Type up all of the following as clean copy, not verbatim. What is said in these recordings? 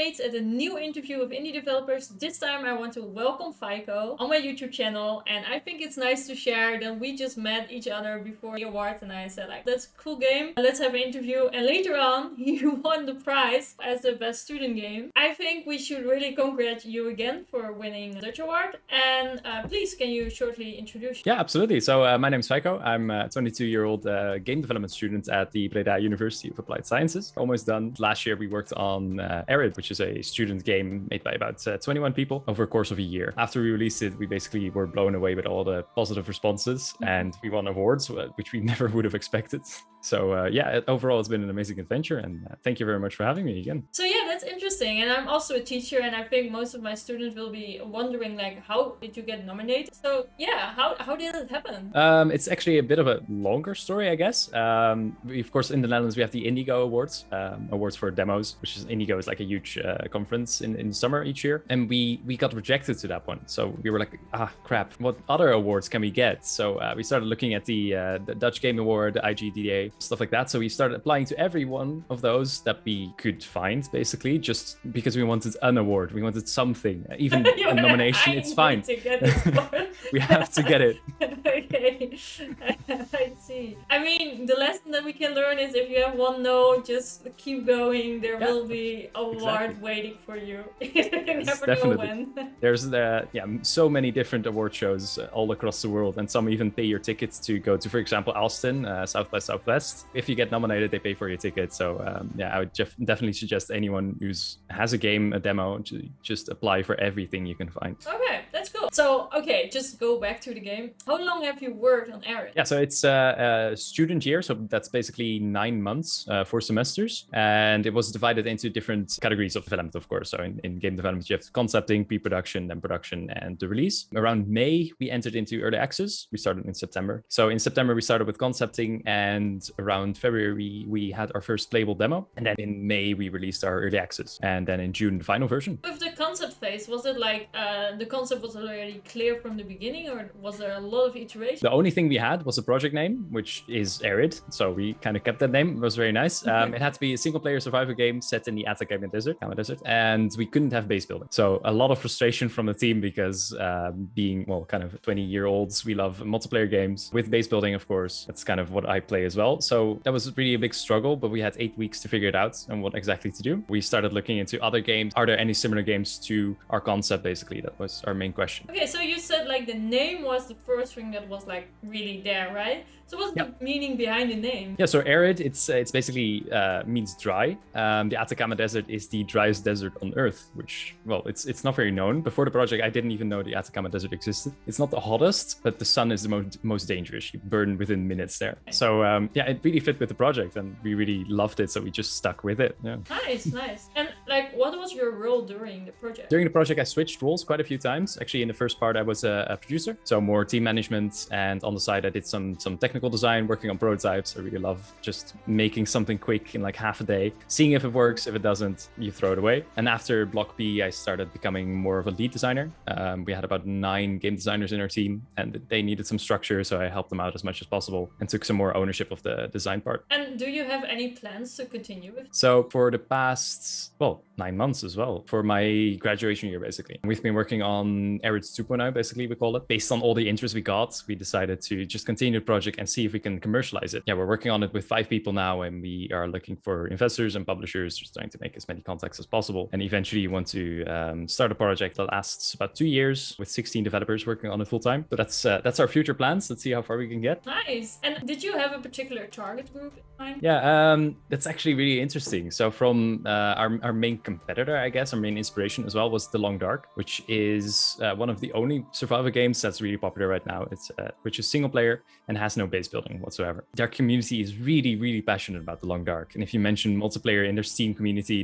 Updates and a new interview with indie developers. This time I want to welcome Feiko on my YouTube channel, and I think it's nice to share that we just met each other before the awards, and I said like, that's a cool game, let's have an interview. And later on he won the prize as the best student game. I think we should really congratulate you again for winning the Dutch award, and please can you shortly introduce Yeah, absolutely. So my name is Feiko. I'm a 22-year-old game development student at the Breda University of Applied Sciences. Almost done. Last year we worked on Arid, which is a student game made by about 21 people over a course of a year. After we released it, we basically were blown away with all the positive responses, and we won awards, which we never would have expected. So yeah, overall it's been an amazing adventure, and thank you very much for having me again. So yeah, that's interesting. And I'm also a teacher, and I think most of my students will be wondering like, how did you get nominated? So yeah, how did it happen? It's actually a bit of a longer story, I guess. Of course, in the Netherlands, we have the Indigo Awards, awards for demos, which is Indigo is like a huge conference in summer each year. And we got rejected to that one. So we were like, crap, what other awards can we get? So we started looking at the Dutch Game Award, the IGDA, stuff like that. So we started applying to every one of those that we could find, basically, just because we wanted an award. We wanted something, even a nomination, it's fine. We have to get it. Okay, I see. I mean, the lesson that we can learn is if you have one no, just keep going. There will be a award waiting for you. You never know when. There's so many different award shows all across the world, and some even pay your tickets to go to, for example, Austin, South by Southwest. If you get nominated, they pay for your ticket. So I would definitely suggest anyone who has a game, a demo, to just apply for everything you can find. Okay, that's cool. So, okay, just go back to the game. How long have you worked on Arid? Yeah, so it's a student year. So that's basically 9 months, 4 semesters. And it was divided into different categories of development, of course. So in game development, you have concepting, pre-production, then production, and the release. Around May, we entered into early access. We started in September. So in September, we started with concepting, and around February, we had our first playable demo. And then in May, we released our early access. And then in June, the final version. With the concept phase, was it like the concept was already clear from the beginning, or was there a lot of iterations? The only thing we had was a project name, which is Arid. So we kind of kept that name. It was very nice. It had to be a single player survival game set in the Atacama Desert, and we couldn't have base building. So a lot of frustration from the team because being, kind of 20-year-olds, we love multiplayer games with base building, of course. That's kind of what I play as well. So that was really a big struggle, but we had 8 weeks to figure it out and what exactly to do. We started looking into other games. Are there any similar games to our concept, basically? That was our main question. Okay, so you said like the name was the first thing that was like really there, right? So what's the meaning behind the name? Yeah, so Arid, it's basically means dry. The Atacama Desert is the driest desert on Earth, which, it's not very known. Before the project, I didn't even know the Atacama Desert existed. It's not the hottest, but the sun is the most dangerous. You burn within minutes there. So it really fit with the project, and we really loved it, so we just stuck with it. Yeah. Nice. And like, what was your role during the project? During the project, I switched roles quite a few times. Actually, in the first part, I was a producer, so more team management, and on the side, I did some technical design, working on prototypes. I really love just making something quick in like half a day, seeing if it works. If it doesn't, you throw it away. And after Block B, I started becoming more of a lead designer. We had about 9 game designers in our team, and they needed some structure, so I helped them out as much as possible and took some more ownership of the design part. And do you have any plans to continue with? So for the past, 9 months as well, for my graduation year, basically, we've been working on Arid 2.0, basically, we call it. Based on all the interest we got, we decided to just continue the project and see if we can commercialize it. Yeah, we're working on it with 5 people now, and we are looking for investors and publishers, just trying to make as many contacts as possible. And eventually we want to start a project that lasts about 2 years with 16 developers working on it full time. So that's our future plans. Let's see how far we can get. Nice. And did you have a particular target group in mind? Yeah, that's actually really interesting. So from our main competitor, I guess, our main inspiration as well was The Long Dark, which is one of the only survival games that's really popular right now. It's which is single player and has no base building whatsoever. Their community is really, really passionate about The Long Dark. And if you mention multiplayer in their Steam community,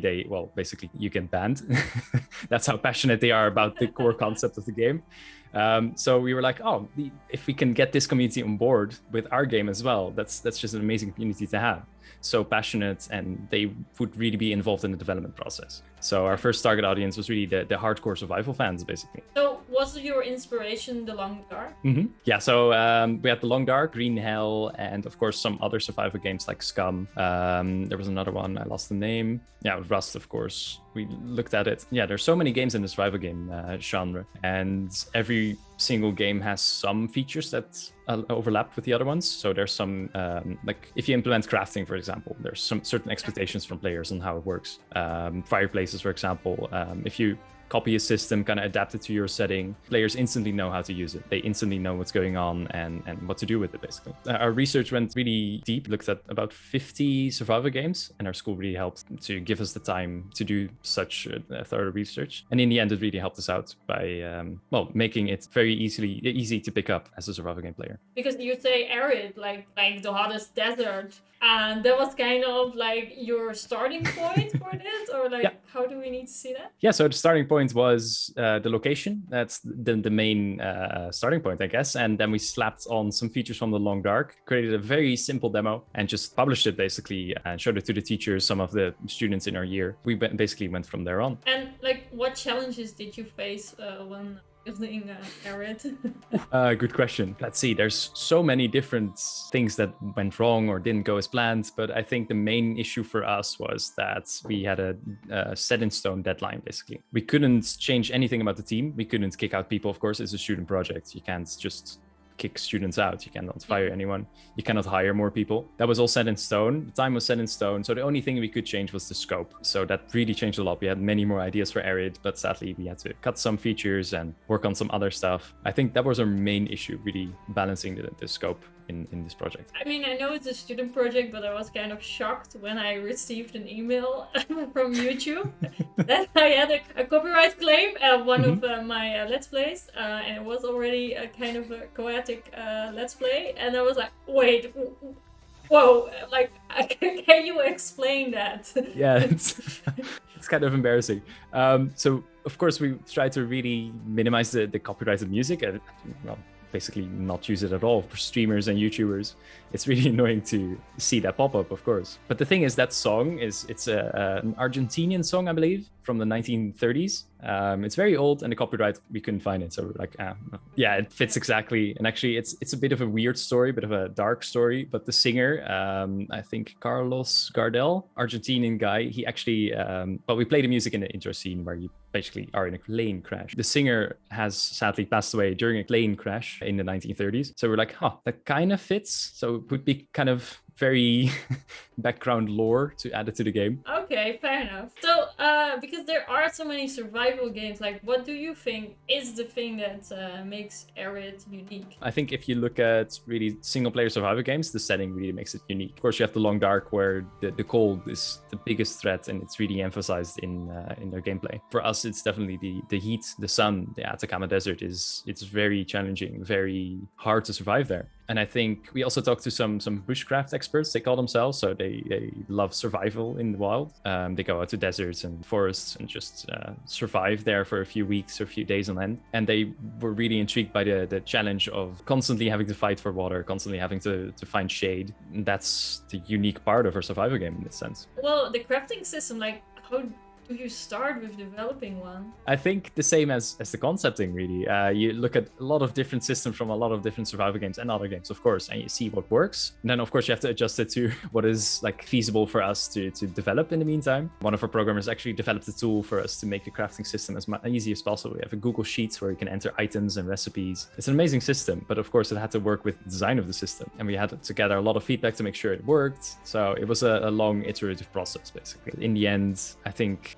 basically you get banned. That's how passionate they are about the core concept of the game. So we were like, if we can get this community on board with our game as well, that's just an amazing community to have. So passionate, and they would really be involved in the development process. So our first target audience was really the hardcore survival fans, basically. So was your inspiration the Long Dark? Yeah, so we had the Long Dark, Green Hell, and of course some other survival games like Scum. There was another one, I lost the name. Yeah, Rust, of course. We looked at it. Yeah, there's so many games in the survival game genre, and every single game has some features that overlap with the other ones. So there's some, like if you implement crafting, for example, there's some certain expectations from players on how it works. Fireplaces, for example, if you copy a system, kind of adapt it to your setting, players instantly know how to use it. They instantly know what's going on and what to do with it, basically. Our research went really deep, looked at about 50 survival games, and our school really helped to give us the time to do such a thorough research. And in the end, it really helped us out by, well, making it very easy to pick up as a survival game player. Because you say Arid, like the hottest desert, and that was kind of like your starting point for this, or like how do we need to see that? Yeah, so the starting point was the location. That's the main starting point, I guess. And then we slapped on some features from the Long Dark, created a very simple demo, and just published it basically, and showed it to the teachers, some of the students in our year. We basically went from there on. And like, what challenges did you face when building Arid? Good question. Let's see. There's so many different things that went wrong or didn't go as planned, but I think the main issue for us was that we had a set in stone deadline, basically. We couldn't change anything about the team. We couldn't kick out people, of course. It's a student project. You can't just kick students out. You cannot fire anyone. You cannot hire more people. That was all set in stone. The time was set in stone. So the only thing we could change was the scope. So that really changed a lot. We had many more ideas for Arid, but sadly we had to cut some features and work on some other stuff. I think that was our main issue, really balancing the scope in this project. I mean, I know it's a student project, but I was kind of shocked when I received an email from YouTube that I had a copyright claim at one of my Let's Plays, and it was already a kind of a chaotic Let's Play, and I was like, wait, whoa, like, can you explain that? Yeah, it's kind of embarrassing. So of course we try to really minimize the copyrighted music and, well, basically not use it at all for streamers and YouTubers. It's really annoying to see that pop up, of course. But the thing is, that song it's an Argentinian song, I believe, from the 1930s. It's very old, and the copyright, we couldn't find it. So we're like, yeah, it fits exactly. And actually, it's a bit of a weird story, bit of a dark story. But the singer, I think Carlos Gardel, Argentinian guy, he actually, well, we play the music in the intro scene where you basically are in a plane crash. The singer has sadly passed away during a plane crash in the 1930s. So we're like, that kind of fits. So it would be kind of very background lore to add it to the game. Okay, fair enough. So, because there are so many survival games, like, what do you think is the thing that makes Arid unique? I think if you look at really single-player survival games, the setting really makes it unique. Of course, you have the Long Dark, where the cold is the biggest threat, and it's really emphasized in their gameplay. For us, it's definitely the heat, the sun. The Atacama Desert it's very challenging, very hard to survive there. And I think we also talked to some bushcraft experts, they call themselves. So they love survival in the wild. They go out to deserts and forests and just survive there for a few weeks or a few days on end. And they were really intrigued by the challenge of constantly having to fight for water, constantly having to find shade. And that's the unique part of our survival game in this sense. Well, the crafting system, like, how do you start with developing one? I think the same as the concepting, really. You look at a lot of different systems from a lot of different survival games and other games, of course, and you see what works. And then, of course, you have to adjust it to what is like feasible for us to develop in the meantime. One of our programmers actually developed a tool for us to make the crafting system as easy as possible. We have a Google Sheets where you can enter items and recipes. It's an amazing system, but of course, it had to work with the design of the system. And we had to gather a lot of feedback to make sure it worked. So it was a long iterative process, basically. In the end, I think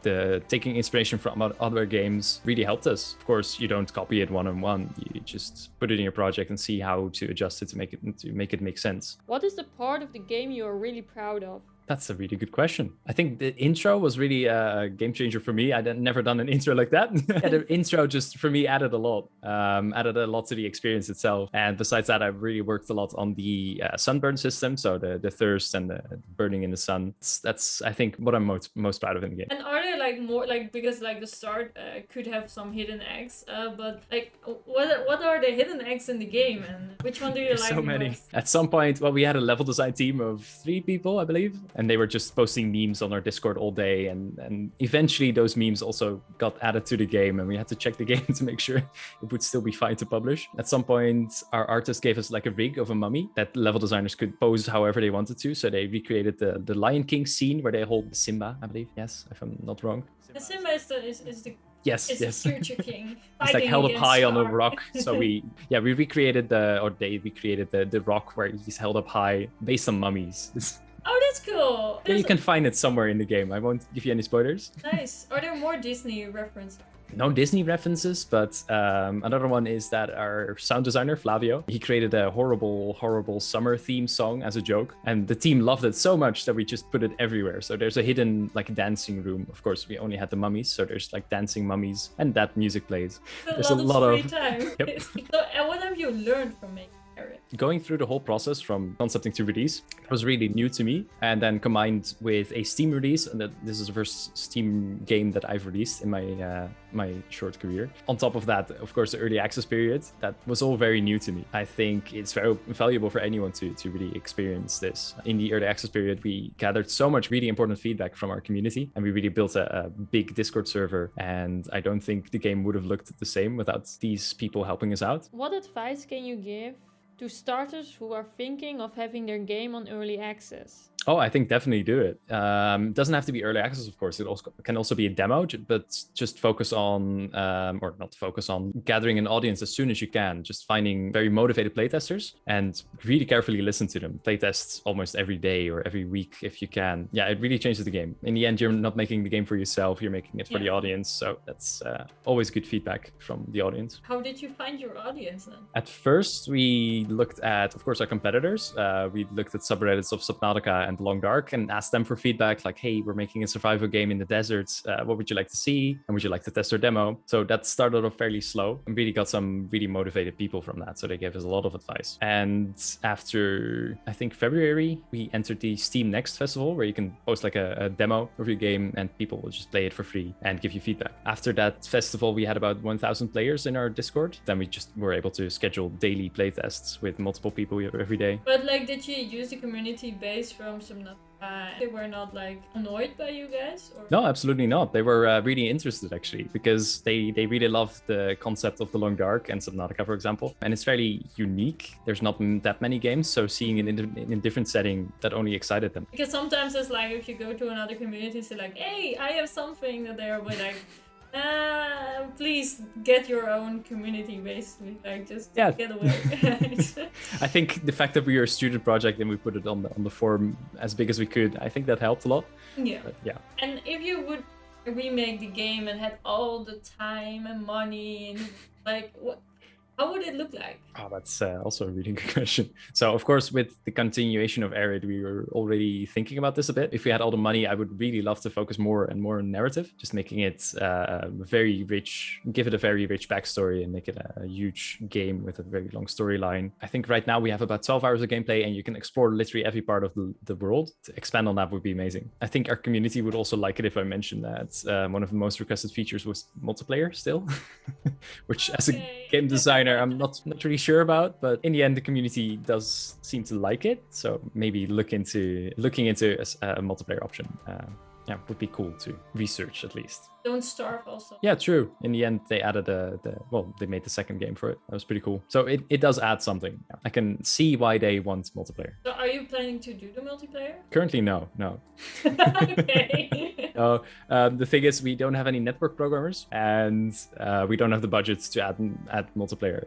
taking inspiration from other games really helped us. Of course, you don't copy it one-on-one. You just put it in your project and see how to adjust it to make it make sense. What is the part of the game you are really proud of? That's a really good question. I think the intro was really a game changer for me. I'd never done an intro like that. The intro just, for me, added a lot to the experience itself. And besides that, I really worked a lot on the sunburn system. So the thirst and the burning in the sun. That's I think, what I'm most proud of in the game. And are there like more, like, because like the start could have some hidden eggs, but like, what are the hidden eggs in the game, and which one do you like so many most? At some point, well, we had a level design team of 3 people, I believe. and they were just posting memes on our Discord all day, and eventually those memes also got added to the game, and we had to check the game to make sure it would still be fine to publish. At some point, our artist gave us like a rig of a mummy that level designers could pose however they wanted to, so they recreated the Lion King scene where they hold Simba, I believe, yes, if I'm not wrong. The Simba is the Yes, it's yes. the future king. It's like held up high on a Scar. rock. So we recreated they recreated the rock where he's held up high based on mummies. Oh, that's cool. Yeah, you can find it somewhere in the game. I won't give you any spoilers. Nice. Are there more Disney references? No Disney references, but another one is that our sound designer, Flavio, he created a horrible summer theme song as a joke. And the team loved it so much that we just put it everywhere. So there's a hidden like dancing room. Of course, we only had the mummies. So there's like dancing mummies and that music plays. There's a lot of free time. Yep. So, and what have you learned from making Arid? Going through the whole process from concepting to release was really new to me, and then combined with a Steam release, and this is the first Steam game that I've released in my short career. On top of that, of course, the early access period, that was all very new to me. I think it's very valuable for anyone to really experience this. In the early access period, we gathered so much really important feedback from our community, and we really built a big Discord server, and I don't think the game would have looked the same without these people helping us out. What advice can you give to starters who are thinking of having their game on early access? Oh, I think definitely do it. It doesn't have to be early access, of course. It also can also be a demo, but just focus on, or not focus on, gathering an audience as soon as you can. Just finding very motivated playtesters and really carefully listen to them. Playtest almost every day or every week if you can. Yeah, it really changes the game. In the end, you're not making the game for yourself. You're making it for the audience. So that's always good feedback from the audience. How did you find your audience then? At first, we looked at, of course, our competitors. We looked at subreddits of Subnautica and Long Dark and asked them for feedback like, hey, we're making a survival game in the deserts. What would you like to see? And would you like to test our demo? So that started off fairly slow and really got some really motivated people from that. So they gave us a lot of advice. And after, I think, February, we entered the Steam Next Festival where you can post like a demo of your game and people will just play it for free and give you feedback. After that festival, we had about 1,000 players in our Discord. Then we just were able to schedule daily playtests with multiple people every day. But like, did you use the community base from Subnautica? They were not like annoyed by you guys? Or? No, absolutely not. They were really interested actually, because they really loved the concept of the Long Dark and Subnautica, for example. And it's fairly unique. There's not that many games, so seeing it in a different setting, that only excited them. Because sometimes it's like if you go to another community, it's like, hey, I have something that they're like, please get your own community, basically. Like, just get away. I think the fact that we are a student project and we put it on the forum as big as we could, I think that helped a lot. Yeah. But, yeah. And if you would remake the game and had all the time and money, and like, how would it look like? Oh, that's also a really good question. So, of course, with the continuation of Arid, we were already thinking about this a bit. If we had all the money, I would really love to focus more and more on narrative, just making it very rich, give it a very rich backstory and make it a huge game with a very long storyline. I think right now we have about 12 hours of gameplay and you can explore literally every part of the world. To expand on that would be amazing. I think our community would also like it if I mentioned that one of the most requested features was multiplayer still, which as a game designer, I'm not really sure about, but in the end, the community does seem to like it. So maybe looking into a multiplayer option. Yeah, would be cool to research at least. Don't starve also. Yeah, true. In the end, they added they made the second game for it. That was pretty cool. So it does add something. I can see why they want multiplayer. So are you planning to do the multiplayer? Currently, no. Okay. The thing is, we don't have any network programmers and we don't have the budgets to add multiplayer.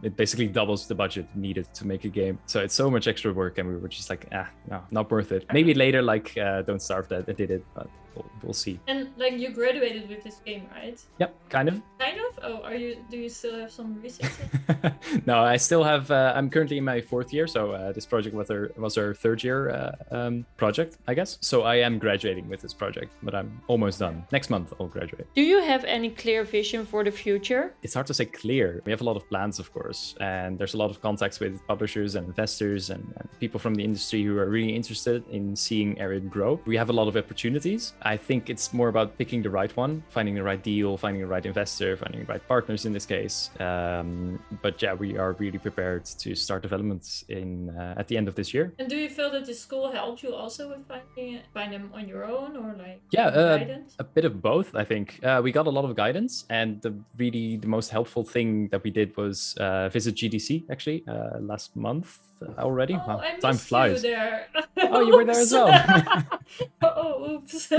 It basically doubles the budget needed to make a game. So it's so much extra work and we were just like, no, not worth it. Maybe later, like Don't Starve that did it, but we'll see. And like you graduated with this game, right? Yep, kind of. Kind of? Oh, do you still have some research? No, I still have, I'm currently in my 4th year. So this project was our 3rd year project, I guess. So I am graduating with this project but I'm almost done. Next month, I'll graduate. Do you have any clear vision for the future? It's hard to say clear. We have a lot of plans, of course, and there's a lot of contacts with publishers and investors and people from the industry who are really interested in seeing Arid grow. We have a lot of opportunities. I think it's more about picking the right one, finding the right deal, finding the right investor, finding the right partners in this case. But yeah, we are really prepared to start development at the end of this year. And do you feel that the school helped you also with find them on your own, or like a bit of both, I think. We got a lot of guidance, and the most helpful thing that we did was visit GDC actually last month already. Oh, wow, I time flies. You there. Oh, you were there as well. Oh, oops.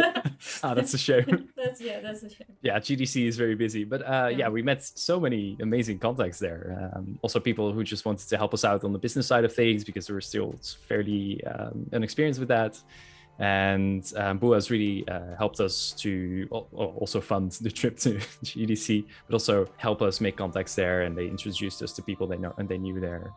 Oh, that's a shame. That's a shame. Yeah, GDC is very busy, but yeah, we met so many amazing contacts there. Also people who just wanted to help us out on the business side of things because we were still fairly inexperienced with that. And Boo has really helped us to also fund the trip to GDC, but also help us make contacts there. And they introduced us to people they know and they knew there.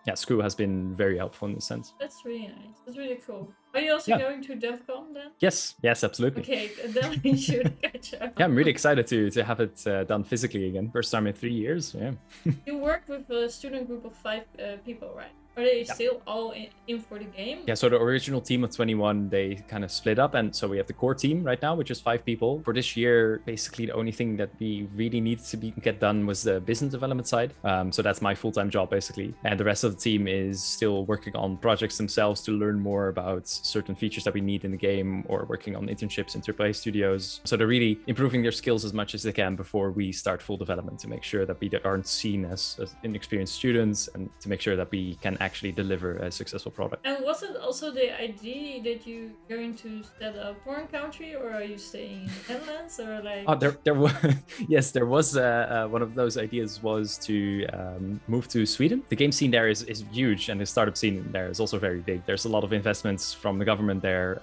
Yeah, Screw has been very helpful in this sense. That's really nice. That's really cool. Are you also going to DevCon then? Yes, absolutely. Okay, then we should catch up. Yeah, I'm really excited to have it done physically again. First time in 3 years. Yeah. You work with a student group of 5 people, right? Are they still all in for the game? Yeah, so the original team of 21, they kind of split up. And so we have the core team right now, which is 5 people. For this year, basically the only thing that we really needed to get done was the business development side. So that's my full-time job, basically. And the rest of the team is still working on projects themselves to learn more about certain features that we need in the game, or working on internships in AAA studios. So they're really improving their skills as much as they can before we start full development, to make sure that we aren't seen as inexperienced students, and to make sure that we can actually deliver a successful product. And was it also the idea that you're going to set up a foreign country, or are you staying in the Netherlands, or like? Oh, there was yes, there was one of those ideas was to move to Sweden. The game scene there is huge, and the startup scene there is also very big. There's a lot of investments from the government there,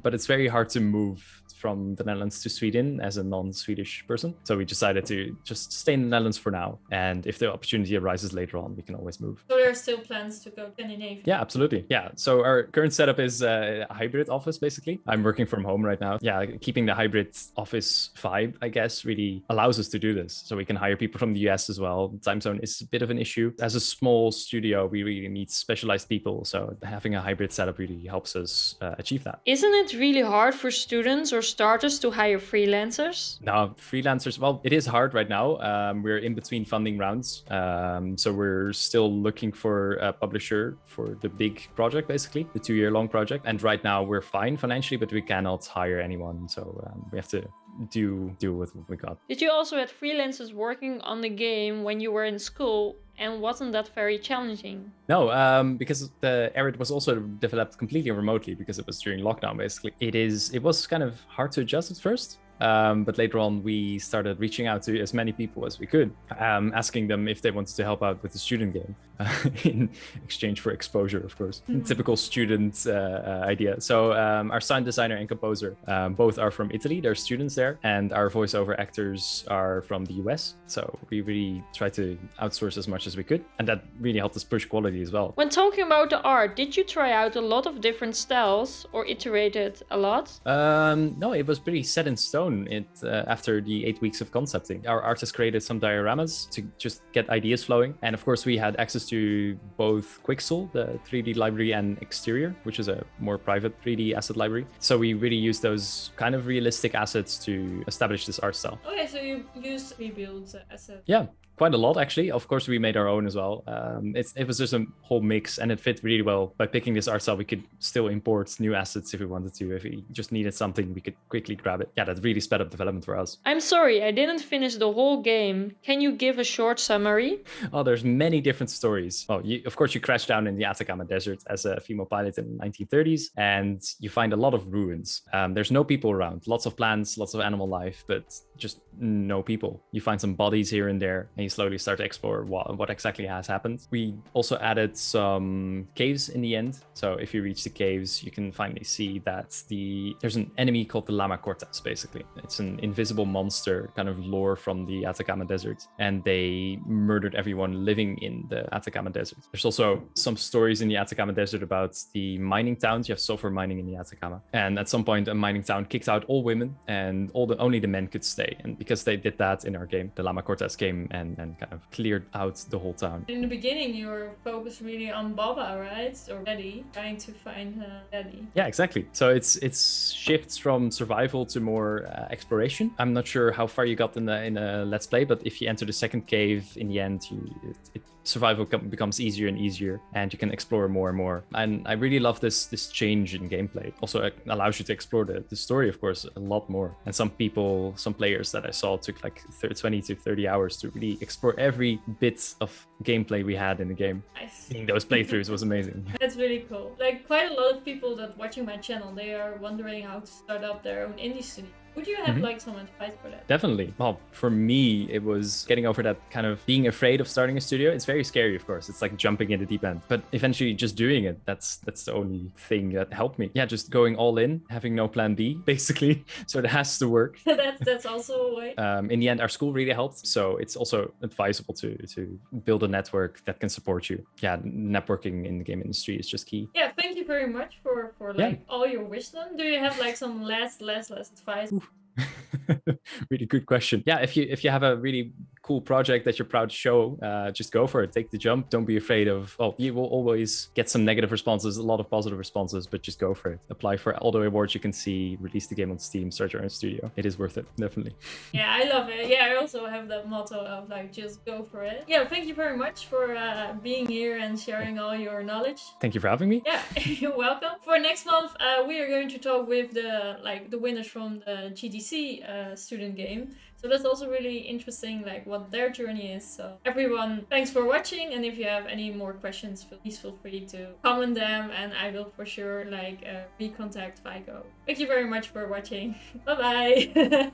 but it's very hard to move from the Netherlands to Sweden as a non-Swedish person. So we decided to just stay in the Netherlands for now. And if the opportunity arises later on, we can always move. So there are still plans to go to Scandinavia? Yeah, absolutely. Yeah. So our current setup is a hybrid office, basically. I'm working from home right now. Yeah, keeping the hybrid office vibe, I guess, really allows us to do this. So we can hire people from the US as well. Time zone is a bit of an issue. As a small studio, we really need specialized people. So having a hybrid setup really helps us achieve that. Isn't it really hard for students or starters to hire freelancers? No, freelancers, well, it is hard right now. We're in between funding rounds. So we're still looking for a publisher for the big project, basically, the 2-year-long project. And right now we're fine financially, but we cannot hire anyone. So we have to deal with what we got. Did you also have freelancers working on the game when you were in school? And wasn't that very challenging? No, because the Arid was also developed completely remotely because it was during lockdown, basically. It was kind of hard to adjust at first. But later on, we started reaching out to as many people as we could, asking them if they wanted to help out with the student game in exchange for exposure, of course. Typical student idea. So our sound designer and composer, both are from Italy. They're students there. And our voiceover actors are from the US. So we really tried to outsource as much as we could. And that really helped us push quality as well. When talking about the art, did you try out a lot of different styles or iterated a lot? No, it was pretty set in stone. After the 8 weeks of concepting, our artist created some dioramas to just get ideas flowing. And of course, we had access to both Quixel, the 3D library, and Exterior, which is a more private 3D asset library. So we really used those kind of realistic assets to establish this art style. Okay, so you used rebuilds assets. Yeah. Quite a lot, actually. Of course, we made our own as well. It was just a whole mix, and it fit really well. By picking this art style, we could still import new assets if we wanted to. If we just needed something, we could quickly grab it. Yeah, that really sped up development for us. I'm sorry, I didn't finish the whole game. Can you give a short summary? Oh, there's many different stories. Well, of course, you crash down in the Atacama Desert as a female pilot in the 1930s, and you find a lot of ruins. There's no people around. Lots of plants, lots of animal life, but just no people. You find some bodies here and there, and you you slowly start to explore what exactly has happened. We also added some caves in the end. So if you reach the caves, you can finally see that there's an enemy called the Lama Cortez, basically. It's an invisible monster, kind of lore from the Atacama Desert, and they murdered everyone living in the Atacama Desert. There's also some stories in the Atacama Desert about the mining towns. You have sulfur mining in the Atacama, and at some point a mining town kicks out all women, and only the men could stay. And because they did that in our game, the Lama Cortez came and kind of cleared out the whole town. In the beginning, you were focused really on Baba, right? Or Daddy, trying to find Daddy. Yeah, exactly. So it's shifts from survival to more exploration. I'm not sure how far you got in a Let's Play, but if you enter the second cave, in the end, survival becomes easier and easier, and you can explore more and more. And I really love this change in gameplay. Also, it allows you to explore the story, of course, a lot more. And some players that I saw took like 20 to 30 hours to really explore every bit of gameplay we had in the game. Nice. Seeing those playthroughs was amazing. That's really cool. Like, quite a lot of people that watching my channel, they are wondering how to start up their own indie studio. Would you have like some advice for that? Definitely. Well, for me, it was getting over that kind of being afraid of starting a studio. It's very scary, of course. It's like jumping in the deep end. But eventually just doing it, that's the only thing that helped me. Yeah, just going all in, having no plan B, basically. So it has to work. That's also a way. In the end, our school really helped. So it's also advisable to build a network that can support you. Yeah, networking in the game industry is just key. Yeah, thank you very much for like all your wisdom. Do you have like some last advice? Really good question. Yeah, if you have a really cool project that you're proud to show, just go for it. Take the jump. Don't be afraid of, you will always get some negative responses, a lot of positive responses, but just go for it. Apply for all the awards you can see, release the game on Steam, start your own studio. It is worth it, definitely. Yeah, I love it. Yeah, I also have that motto of like, just go for it. Yeah, thank you very much for being here and sharing all your knowledge. Thank you for having me. Yeah, you're welcome. For next month, we are going to talk with the winners from the GDC student game. So that's also really interesting, like what their journey is. So everyone, thanks for watching. And if you have any more questions, please feel free to comment them, and I will for sure recontact Feiko. Thank you very much for watching. Bye bye.